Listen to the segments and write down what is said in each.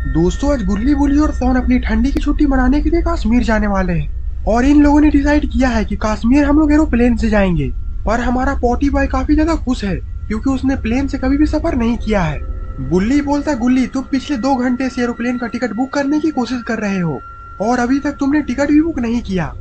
दोस्तों आज गुल्ली बुल्ली और सोन अपनी ठंडी की छुट्टी मनाने के लिए कश्मीर जाने वाले हैं और इन लोगों ने डिसाइड किया है कि कश्मीर हम लोग एरोप्लेन से जाएंगे। पर हमारा पोटी बॉय काफी ज्यादा खुश है क्योंकि उसने प्लेन से कभी भी सफर नहीं किया है। बुल्ली बोलता है गुल्ली तुम पिछले 2 घंटे से एरोप्लेन का टिकट बुक करने की कोशिश कर रहे हो और अभी तक तुमने टिकट भी बुक नहीं किया।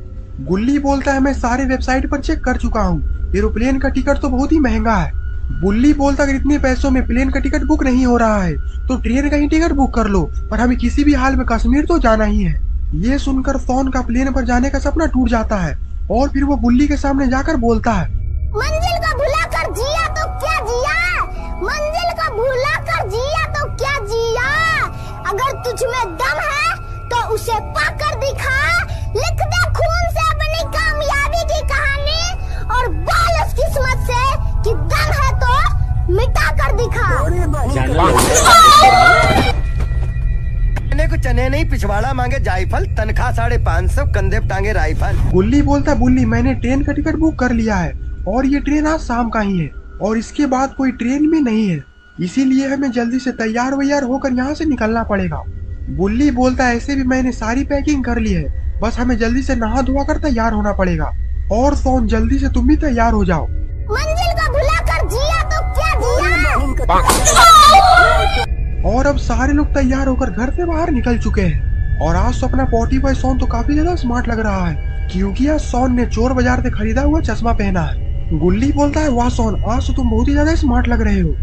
गुल्ली बोलता है मैं सारे वेबसाइट पर चेक कर चुका हूँ, एरोप्लेन का टिकट तो बहुत ही महंगा है। बुल्ली बोलता अगर इतने पैसों में प्लेन का टिकट बुक नहीं हो रहा है तो ट्रेन का ही टिकट बुक कर लो, पर हमें किसी भी हाल में कश्मीर तो जाना ही है। ये सुनकर सोन का प्लेन पर जाने का सपना टूट जाता है और फिर वो बुल्ली के सामने जाकर बोलता है मंजिल को भुला कर जिया तो क्या जिया, मंजिल को भुला कर जिया तो क्या जिया, अगर तुझ में दम है तो उसे पाकर दिखा, लिख दे खून से अपनी कामयाबी की कहानी और बोल उस किस्मत से कि दम है तो मिटा कर दिखा। को चने नहीं पिछवाड़ा मांगे जायफल, तनख्वाह 550, कंधे पे टांगे राइफल। गुल्ली बोलता बुल्ली मैंने ट्रेन का टिकट बुक कर लिया है और ये ट्रेन आज शाम का ही है और इसके बाद कोई ट्रेन भी नहीं है, इसीलिए हमें जल्दी से तैयार वैयार होकर यहाँ से निकलना पड़ेगा। बुल्ली बोलता ऐसे भी मैंने सारी पैकिंग कर ली है, बस हमें जल्दी से नहा धोआ कर तैयार होना पड़ेगा। और सोन जल्दी से तुम भी तैयार हो जाओ। मंजिल को भुला कर जिया तो क्या जिया। और अब सारे लोग तैयार होकर घर से बाहर निकल चुके हैं और आज तो अपना पोटी बॉय सोन तो काफी ज्यादा स्मार्ट लग रहा है क्योंकि आज सोन ने चोर बाजार से खरीदा हुआ चश्मा पहना है। गुल्ली बोलता है वाह सोन आज तो तुम बहुत ही ज्यादा स्मार्ट लग रहे हो।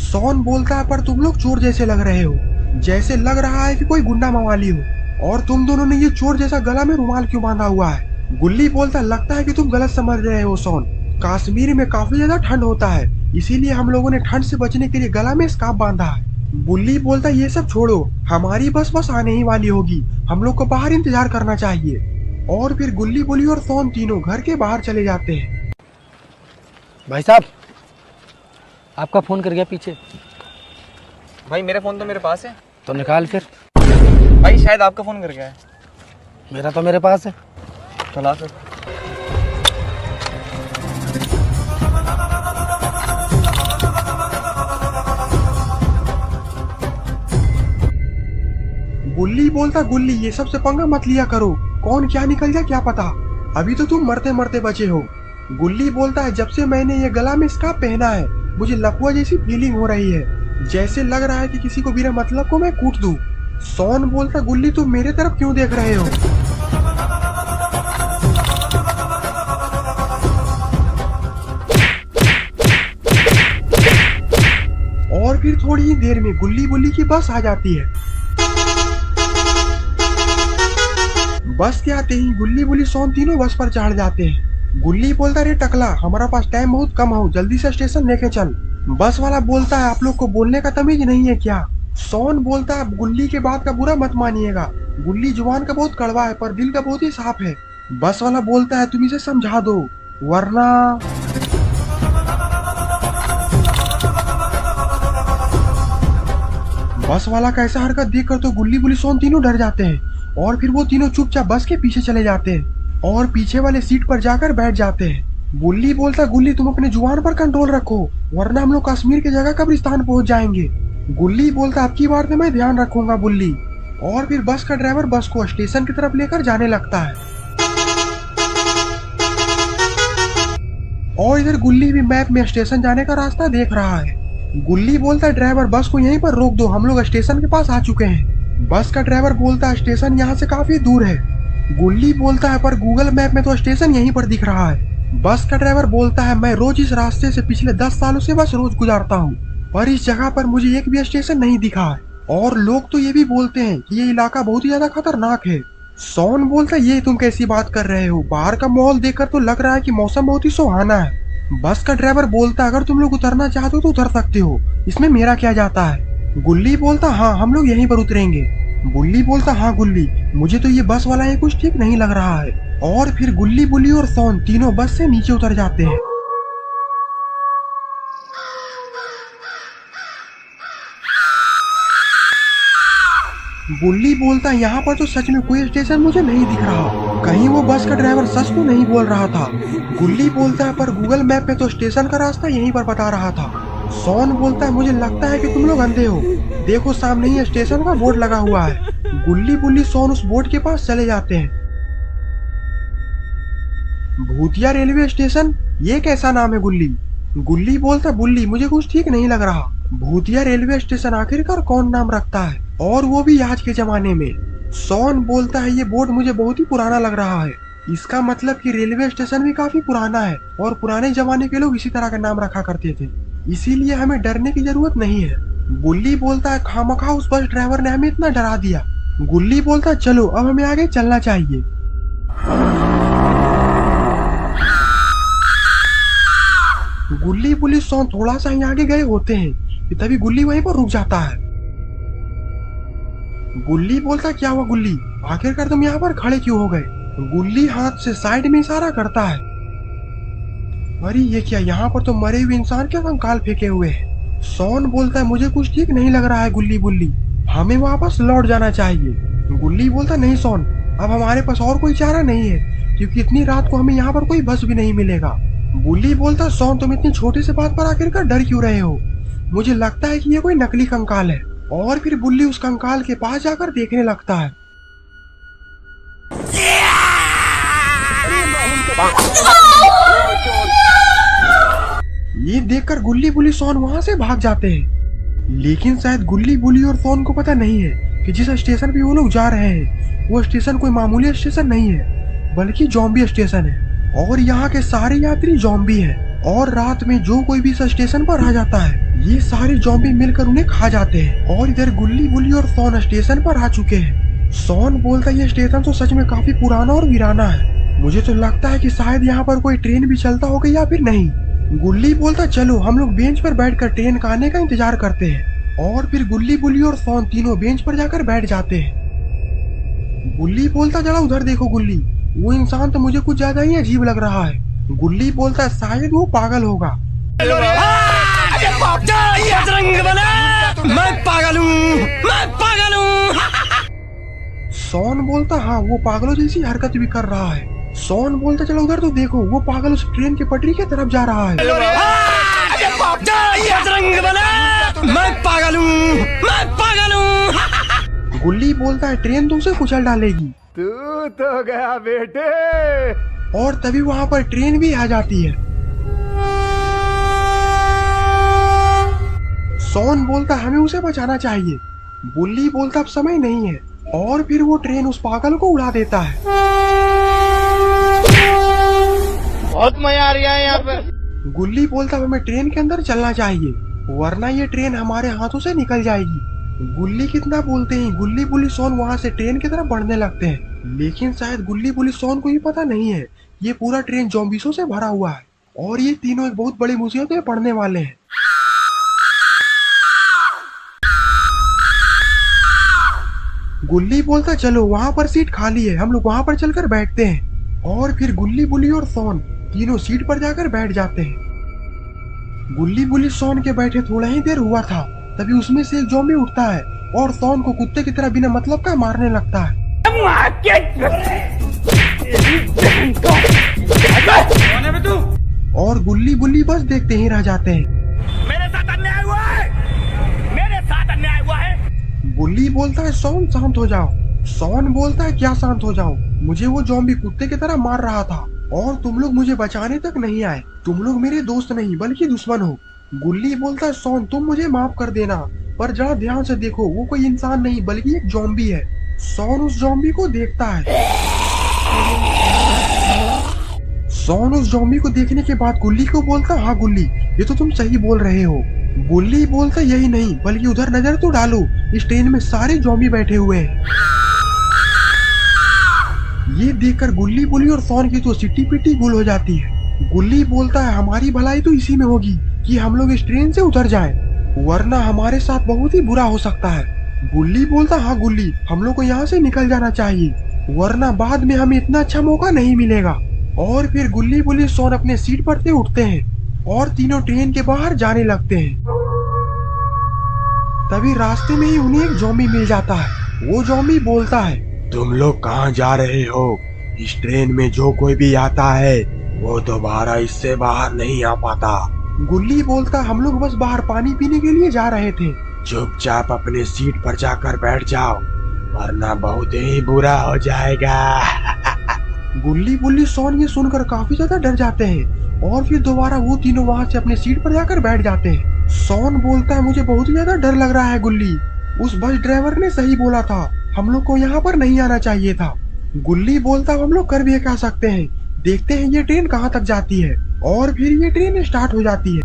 सोन बोलता है पर तुम लोग चोर जैसे लग रहे हो, जैसे लग रहा है कि कोई गुंडा मवाली हो। और तुम दोनों ने ये चोर जैसा गला में रुमाल क्यों बांधा हुआ है। गुल्ली बोलता लगता है कि तुम गलत समझ रहे हो सोन, कश्मीर में काफी ज्यादा ठंड होता है इसीलिए हम लोगों ने ठंड से बचने के लिए गला में स्कार्फ बांधा है। बुल्ली बोलता ये सब छोड़ो, हमारी बस आने ही वाली होगी, हम लोग को बाहर इंतजार करना चाहिए। और फिर गुल्ली बुल्ली और सोन तीनों घर के बाहर चले जाते हैं। भाई साहब आपका फोन कर गया पीछे। भाई मेरा फोन तो मेरे पास है। तो निकाल फिर। भाई शायद आपका फोन कर गया है। मेरा तो मेरे पास है। चला फिर। गुल्ली बोलता गुल्ली ये सब से पंगा मत लिया करो, कौन क्या निकल जाए क्या पता, अभी तो तुम मरते मरते बचे हो। गुल्ली बोलता है जब से मैंने ये गला में स्कार्फ पहना है मुझे लफुआ जैसी फीलिंग हो रही है, जैसे लग रहा है कि किसी को बिना मतलब को मैं कूट दूं। सोन बोलता गुल्ली तुम मेरे तरफ क्यों देख रहे हो। और फिर थोड़ी ही देर में गुल्ली बुल्ली की बस आ जाती है। बस के आते ही गुल्ली बुल्ली सोन तीनों बस पर चढ़ जाते हैं। गुल्ली बोलता रे टकला हमारा पास टाइम बहुत कम हो, जल्दी से स्टेशन लेके चल। बस वाला बोलता है आप लोग को बोलने का तमीज नहीं है क्या। सोन बोलता है गुल्ली के बात का बुरा मत मानिएगा, गुल्ली जुबान का बहुत कड़वा है पर दिल का बहुत ही साफ है। बस वाला बोलता है तुम इसे समझा दो वरना। बस वाला का ऐसा हरकत देखकर तो गुल्ली बुल्ली सोन तीनों डर जाते हैं और फिर वो तीनों चुपचाप बस के पीछे चले जाते हैं और पीछे वाले सीट पर जाकर बैठ जाते हैं। बुल्ली बोलता गुल्ली तुम अपने जुबान पर कंट्रोल रखो वरना हम लोग कश्मीर की जगह कब्रिस्तान पहुंच जाएंगे। गुल्ली बोलता अब की बार से मैं ध्यान रखूंगा बुल्ली। और फिर बस का ड्राइवर बस को स्टेशन की तरफ लेकर जाने लगता है और इधर गुल्ली भी मैप में स्टेशन जाने का रास्ता देख रहा है। गुल्ली बोलता है ड्राइवर बस को यहीं पर रोक दो, हम लोग स्टेशन के पास आ चुके हैं। बस का ड्राइवर बोलता है स्टेशन यहाँ से काफी दूर है। गुल्ली बोलता है पर गूगल मैप में तो स्टेशन यहीं पर दिख रहा है। बस का ड्राइवर बोलता है मैं रोज इस रास्ते से पिछले 10 सालों से बस रोज गुजारता हूँ पर इस जगह पर मुझे एक भी स्टेशन नहीं दिखा है और लोग तो ये भी बोलते हैं कि ये इलाका बहुत ही ज्यादा खतरनाक है। सोन बोलता है ये तुम कैसी बात कर रहे हो, बाहर का माहौल देखकर तो लग रहा है कि मौसम बहुत ही सुहाना है। बस का ड्राइवर बोलता अगर तुम लोग उतरना चाहते हो तो उतर सकते हो, इसमें मेरा क्या जाता है। गुल्ली बोलता हाँ हम लोग यहीं पर उतरेंगे। बुल्ली बोलता हाँ गुल्ली मुझे तो ये बस वाला है कुछ ठीक नहीं लग रहा है। और फिर गुल्ली बुल्ली और सोन तीनों बस से नीचे उतर जाते हैं। बुल्ली बोलता यहाँ पर तो सच में कोई स्टेशन मुझे नहीं दिख रहा, कहीं वो बस का ड्राइवर सच तो नहीं बोल रहा था। गुल्ली बोलता है पर गूगल मैप पे तो स्टेशन का रास्ता यहीं पर बता रहा था। सोन बोलता है मुझे लगता है कि तुम लोग अंधे हो, देखो सामने ही स्टेशन का बोर्ड लगा हुआ है। गुल्ली बुल्ली सोन उस बोर्ड के पास चले जाते हैं। भूतिया रेलवे स्टेशन, ये कैसा नाम है गुल्ली? गुल्ली बोलता बुल्ली मुझे कुछ ठीक नहीं लग रहा। भूतिया रेलवे स्टेशन आखिरकार कौन नाम रखता है, और वो भी आज के जमाने में। सोन बोलता है ये बोर्ड मुझे बहुत ही पुराना लग रहा है, इसका मतलब कि रेलवे स्टेशन भी काफी पुराना है और पुराने जमाने के लोग इसी तरह का नाम रखा करते थे, इसीलिए हमें डरने की जरूरत नहीं है। बुल्ली बोलता है खामखा उस बस ड्राइवर ने हमें इतना डरा दिया। गुल्ली बोलता है चलो अब हमें आगे चलना चाहिए। गुल्ली बुल्ली सोन थोड़ा सा ही आगे गए होते हैं कि तभी गुल्ली वहीं पर रुक जाता है। गुल्ली बोलता क्या हुआ गुल्ली, आखिरकार तुम यहाँ पर खड़े क्यों हो गए? गुल्ली हाथ से साइड में इशारा करता है। अरे ये क्या, यहाँ पर तो मरे हुए इंसान के कंकाल फेंके हुए हैं। सोन बोलता है मुझे कुछ ठीक नहीं लग रहा है गुल्ली बुल्ली, हमें वापस लौट जाना चाहिए। गुल्ली बोलता नहीं सोन, अब हमारे पास और कोई चारा नहीं है, क्योंकि इतनी रात को हमें यहाँ पर कोई बस भी नहीं मिलेगा। बुल्ली बोलता सोन तुम इतनी छोटी सी बात पर आखिरकार डर क्यों रहे हो? मुझे लगता है कि ये कोई नकली कंकाल है। और फिर बुल्ली उस कंकाल के पास जाकर देखने लगता है। ये देखकर गुल्ली बुल्ली सोन वहां से भाग जाते हैं, लेकिन शायद गुल्ली बुल्ली और सोन को पता नहीं है कि जिस स्टेशन पे वो लोग जा रहे हैं वो स्टेशन कोई मामूली स्टेशन नहीं है, बल्कि ज़ॉम्बी स्टेशन है। और यहाँ के सारे यात्री ज़ॉम्बी हैं, और रात में जो कोई भी इस स्टेशन पर आ जाता है ये सारे ज़ॉम्बी मिलकर उन्हें खा जाते हैं। और इधर गुल्ली बुल्ली और सोन स्टेशन पर आ चुके हैं। सोन बोलता ये स्टेशन तो सच में काफी पुराना और वीराना है, मुझे तो लगता है कि शायद यहाँ पर कोई ट्रेन भी चलता होगा या फिर नहीं। गुल्ली बोलता चलो हम लोग बेंच पर बैठकर ट्रेन का आने का इंतजार करते हैं। और फिर गुल्ली बुल्ली और सोन तीनों बेंच पर जाकर बैठ जाते हैं। गुल्ली बोलता जरा उधर देखो गुल्ली, वो इंसान तो मुझे कुछ ज्यादा ही अजीब लग रहा है। गुल्ली बोलता है शायद वो पागल होगा। मैं पागल हूँ, मैं पागल हूँ। सोन बोलता हाँ वो पागलों जैसी हरकत भी कर रहा है। सोन बोलता चलो उधर तो देखो, वो पागल उस ट्रेन की पटरी की तरफ जा रहा है। मैं पागल हूँ, मैं पागल हूँ। गुल्ली बोलता है ट्रेन तो उसे कुचल डालेगी। तू तो गया बेटे। और तभी वहाँ पर ट्रेन भी आ जाती है। सोन बोलता हमें उसे बचाना चाहिए। बुल्ली बोलता अब समय नहीं है, और फिर वो ट्रेन उस पागल को उड़ा देता है। बहुत मजा आ रहा है यहाँ पे। गुल्ली बोलता हमें ट्रेन के अंदर चलना चाहिए, वरना ये ट्रेन हमारे हाथों से निकल जाएगी। गुल्ली कितना बोलते हैं, गुल्ली बुल्ली सोन वहाँ से ट्रेन की तरफ बढ़ने लगते हैं, लेकिन शायद गुल्ली बुल्ली सोन को ये पता नहीं है ये पूरा ट्रेन ज़ॉम्बीज़ों से भरा हुआ है और ये तीनों एक बहुत बड़ी मुसीबत में पड़ने वाले हैं। गुल्ली बोलता चलो वहाँ पर सीट खाली है, हम लोग वहाँ पर चलकर बैठते हैं। और फिर गुल्ली बुल्ली और सोन तीनों सीट पर जाकर बैठ जाते हैं। गुल्ली बुल्ली सोन के बैठे थोड़ा ही देर हुआ था, तभी उसमें से एक ज़ॉम्बी उठता है और सोन को कुत्ते की तरह बिना मतलब का मारने लगता है। और गुल्ली बुल्ली बस देखते ही रह जाते हैं। मेरे साथ अन्याय हुआ है, मेरे साथ अन्याय हुआ है। गुल्ली बोलता है सोन शांत हो जाओ। सोन बोलता है क्या शांत हो जाओ, मुझे वो ज़ॉम्बी कुत्ते की तरह मार रहा था और तुम लोग मुझे बचाने तक नहीं आए, तुम लोग मेरे दोस्त नहीं बल्कि दुश्मन हो। गुल्ली बोलता है सोन तुम मुझे माफ कर देना, पर जरा ध्यान से देखो वो कोई इंसान नहीं बल्कि एक ज़ॉम्बी है। सोन उस ज़ॉम्बी को देखता है। सोन उस ज़ॉम्बी को देखने के बाद गुल्ली को बोलता हाँ गुल्ली ये तो तुम सही बोल रहे हो। गुल्ली बोलता यही नहीं बल्कि उधर नजर तो डालो, इस ट्रेन में सारे ज़ॉम्बी बैठे हुए हैं। ये देखकर गुल्ली बुल्ली और सोन की तो सिट्टी पिट्टी गुल हो जाती है। गुल्ली बोलता है हमारी भलाई तो इसी में होगी कि हम लोग इस ट्रेन से उतर जाएं, वरना हमारे साथ बहुत ही बुरा हो सकता है। गुल्ली बोलता हाँ गुल्ली हम लोग को यहाँ से निकल जाना चाहिए, वरना बाद में हमें इतना अच्छा मौका नहीं मिलेगा। और फिर गुल्ली बुल्ली सोन अपने सीट पर से उठते हैं और तीनों ट्रेन के बाहर जाने लगते हैं। तभी रास्ते में ही उन्हें एक ज़ॉम्बी मिल जाता है। वो ज़ॉम्बी बोलता है तुम लोग कहाँ जा रहे हो? इस ट्रेन में जो कोई भी आता है वो दोबारा इससे बाहर नहीं आ पाता, गुल्ली बोलता हम लोग बस बाहर पानी पीने के लिए जा रहे थे। चुपचाप अपने सीट पर जाकर बैठ जाओ वरना बहुत ही बुरा हो जाएगा। गुल्ली बुल्ली सोन ये सुनकर काफी ज्यादा डर जाते हैं और फिर दोबारा वो तीनों वहाँ से अपने सीट पर जाकर बैठ जाते हैं। सोन बोलता है मुझे बहुत ही ज्यादा डर लग रहा है गुल्ली, उस बस ड्राइवर ने सही बोला था, हम लोग को यहाँ पर नहीं आना चाहिए था। गुल्ली बोलता हम लोग कर भी क्या सकते हैं, देखते हैं ये ट्रेन कहाँ तक जाती है। और फिर ये ट्रेन स्टार्ट हो जाती है।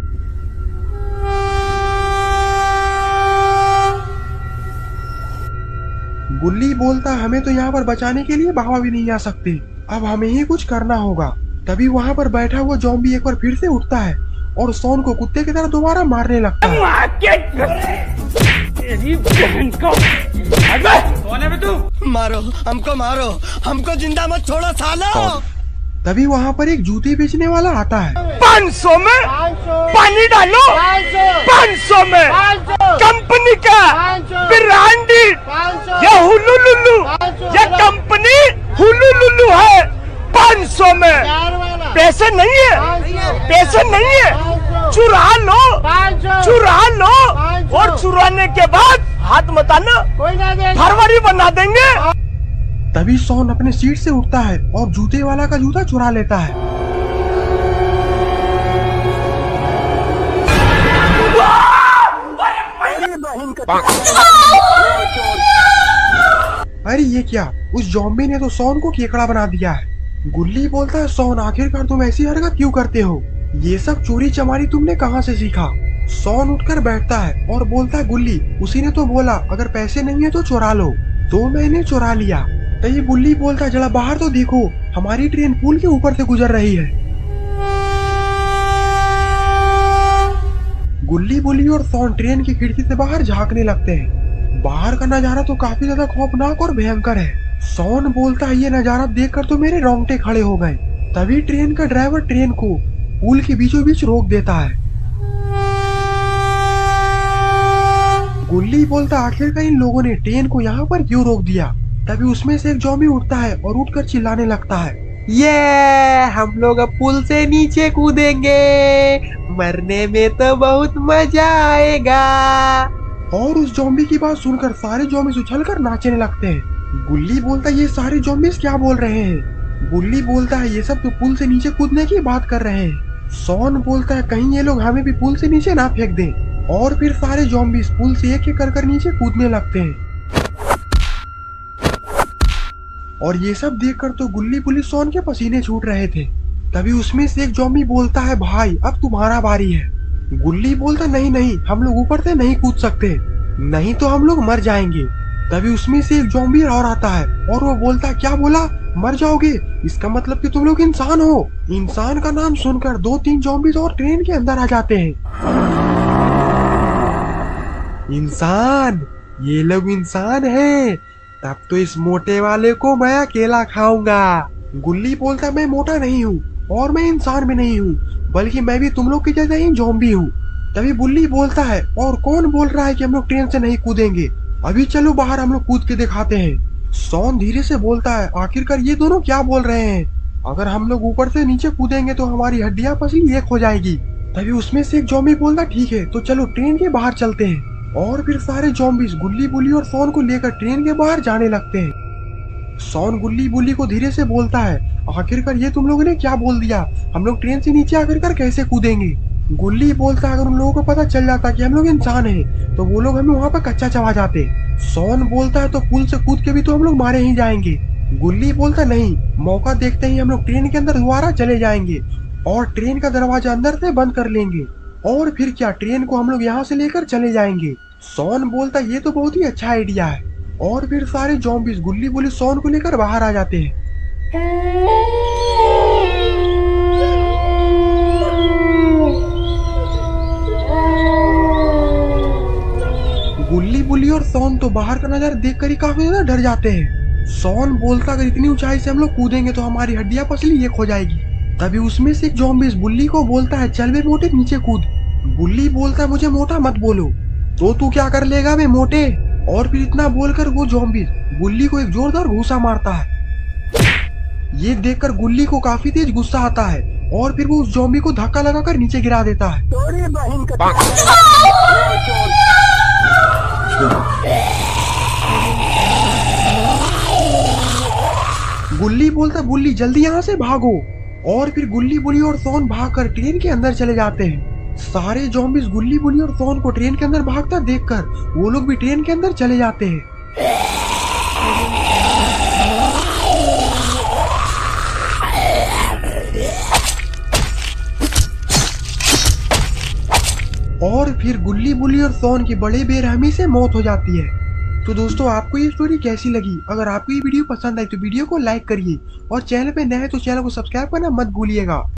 गुल्ली बोलता हमें तो यहाँ पर बचाने के लिए बाबा भी नहीं आ सकते, अब हमें ही कुछ करना होगा। तभी वहाँ पर बैठा हुआ ज़ॉम्बी एक बार फिर से उठता है और सोन को कुत्ते की तरह दोबारा मारने लगता है। मारो हमको जिंदा मत छोड़ो सालो। तभी वहाँ पर एक जूते बेचने वाला आता है। 500 में पानी डालो, 500 में कंपनी का ब्रांडेड ये हुलुलुलु, ये कंपनी हुलुलुलु है। 500 में पैसे नहीं है, चुरा लो और चुराने के बाद हाथ मत आना, फरवरी बना देंगे। तभी सोन अपने सीट से उठता है और जूते वाला का जूता चुरा लेता है। अरे ये क्या, उस ज़ॉम्बी ने तो सोन को केकड़ा बना दिया है। गुल्ली बोलता है सोन आखिरकार तुम ऐसी हरकत क्यों करते हो, ये सब चोरी चमारी तुमने कहाँ से सीखा। सोन उठकर बैठता है और बोलता है गुल्ली उसी ने तो बोला अगर पैसे नहीं है तो चुरा लो, तो मैंने चुरा लिया। तो ये गुल्ली बोलता है जरा बाहर तो देखो, हमारी ट्रेन पुल के ऊपर से गुजर रही है। गुल्ली बुल्ली और सोन ट्रेन की खिड़की से बाहर झांकने लगते हैं। बाहर का नजारा तो काफी ज्यादा खौफनाक और भयंकर है। सोन बोलता है ये नजारा देखकर तो मेरे रोंगटे खड़े हो गए। तभी ट्रेन का ड्राइवर ट्रेन को पुल के बीचों बीच रोक देता है। गुल्ली बोलता आखिरकार इन लोगों ने ट्रेन को यहाँ पर क्यों रोक दिया। तभी उसमें से एक ज़ॉम्बी उठता है और उठकर चिल्लाने लगता है ये हम लोग अब पुल से नीचे कूदेंगे, मरने में तो बहुत मजा आएगा। और उस ज़ॉम्बी की बात सुनकर सारे ज़ॉम्बीज़ उछलकर नाचने लगते हैं। गुल्ली बोलता है ये सारे ज़ॉम्बीज़ क्या बोल रहे हैं। गुल्ली बोलता है ये सब तो पुल से नीचे कूदने की बात कर रहे हैं। सोन बोलता है कहीं ये लोग हमें भी पुल से नीचे ना फेंक दें। और फिर सारे ज़ॉम्बीज़ पुल से एक एक कर नीचे कूदने लगते हैं। और ये सब देखकर तो गुल्ली बुल्ली सोन के पसीने छूट रहे थे। तभी उसमें से एक ज़ॉम्बी बोलता है भाई अब तुम्हारा बारी है। गुल्ली बोलता नहीं हम लोग ऊपर से नहीं कूद सकते, नहीं तो हम लोग मर जाएंगे। तभी उसमें से एक ज़ॉम्बी और आता है और वो बोलता है क्या बोला, मर जाओगे, इसका मतलब कि तुम लोग इंसान हो। इंसान का नाम सुनकर 2-3 ज़ॉम्बीज़ और ट्रेन के अंदर आ जाते हैं। इंसान, ये लोग इंसान हैं, तब तो इस मोटे वाले को मैं अकेला खाऊंगा। गुल्ली बोलता मैं मोटा नहीं हूँ और मैं इंसान भी नहीं हूँ, बल्कि मैं भी तुम लोग की जैसा ही ज़ॉम्बी हूँ। तभी बुल्ली बोलता है और कौन बोल रहा है कि हम लोग ट्रेन से नहीं कूदेंगे, अभी चलो बाहर हम लोग कूद के दिखाते हैं। सोन धीरे से बोलता है आखिरकार ये दोनों क्या बोल रहे हैं, अगर हम लोग ऊपर से नीचे कूदेंगे तो हमारी हड्डियां पसली एक हो जाएगी। तभी उसमें से एक ज़ॉम्बी बोलता ठीक है तो चलो ट्रेन के बाहर चलते हैं। और फिर सारे ज़ॉम्बीज़ गुल्ली बुल्ली और सोन को लेकर ट्रेन के बाहर जाने लगते हैं। सोन गुल्ली बुल्ली को धीरे से बोलता है आखिरकार ये तुम लोगों ने क्या बोल दिया, हम लोग ट्रेन से नीचे आखिरकार कैसे कूदेंगे। गुल्ली बोलता अगर उन लोगों को पता चल जाता कि हम लोग इंसान हैं तो वो लोग हमें वहाँ पर कच्चा चबा जाते। सोन बोलता है तो पुल से कूद के भी तो हम लोग मारे ही जाएंगे। गुल्ली बोलता नहीं, मौका देखते ही हम लोग ट्रेन के अंदर दोबारा चले जाएंगे और ट्रेन का दरवाजा अंदर से बंद कर लेंगे और फिर क्या ट्रेन को हम लोग यहाँ से लेकर चले जाएंगे। सोन बोलता ये तो बहुत ही अच्छा आइडिया है। और फिर सारे ज़ॉम्बीज़ गुल्ली बुल्ली सोन को लेकर बाहर आ जाते हैं। गुल्ली बुल्ली और सोन तो बाहर का नजारा देखकर ही काफी ज्यादा डर जाते हैं। सोन बोलता अगर इतनी ऊंचाई से हम लोग कूदेंगे तो हमारी हड्डियां पसली एक हो जाएगी। तभी उसमें से एक ज़ॉम्बीज़ बुल्ली को बोलता है चल बे मोटे नीचे कूद। बुल्ली बोलता है मुझे मोटा मत बोलो, तो तू क्या कर लेगा बे मोटे। और फिर इतना बोलकर वो ज़ॉम्बीज़ गुल्ली को एक जोरदार घूंसा मारता है। ये देखकर गुल्ली को काफी तेज गुस्सा आता है और फिर वो उस ज़ॉम्बी को धक्का लगाकर नीचे गिरा देता है। गुल्ली बोलता बुल्ली जल्दी यहाँ से भागो। और फिर गुल्ली बुली और सोन भागकर ट्रेन के अंदर चले जाते हैं। सारे ज़ॉम्बीज़ गुल्ली बुली और सोन को ट्रेन के अंदर भागता देखकर वो लोग भी ट्रेन के अंदर चले जाते हैं। और फिर गुल्ली बुली और सोन की बड़े बेरहमी से मौत हो जाती है। तो दोस्तों आपको ये स्टोरी कैसी लगी? अगर आपको ये वीडियो पसंद आई तो वीडियो को लाइक करिए और चैनल पे नए हैं तो चैनल को सब्सक्राइब करना मत भूलिएगा।